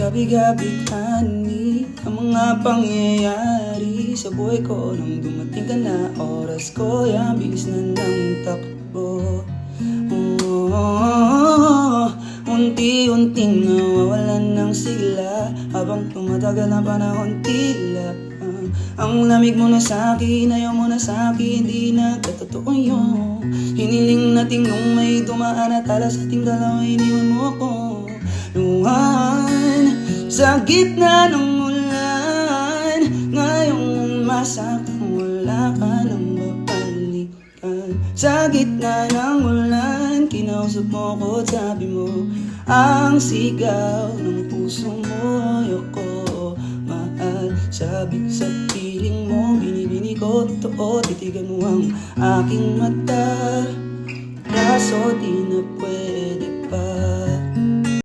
Gabi-gabi honey, ang mga pangyayari sa buhay ko. Nang dumating ka na, oras ko yan, bilis na ng takbo. Unti-unting nawawalan ng sigla, habang tumatagal ang panahon tila ang lamig mo na sa'kin, ayaw mo na sa'kin, di nagkatotoo yun. Hiniling natin nung may dumaan at alas ating dalawa, iniwan mo ako. Luhan sa gitna ng ulan, ngayong masakang wala ka nang babalikan. Sa gitna ng ulan, kinausap mo ko at sabi mo, ang sigaw ng puso mo, ayoko mahal. Sabi sa piling mo, binibini ko totoo, titigan mo ang aking mata, kaso di na pwede.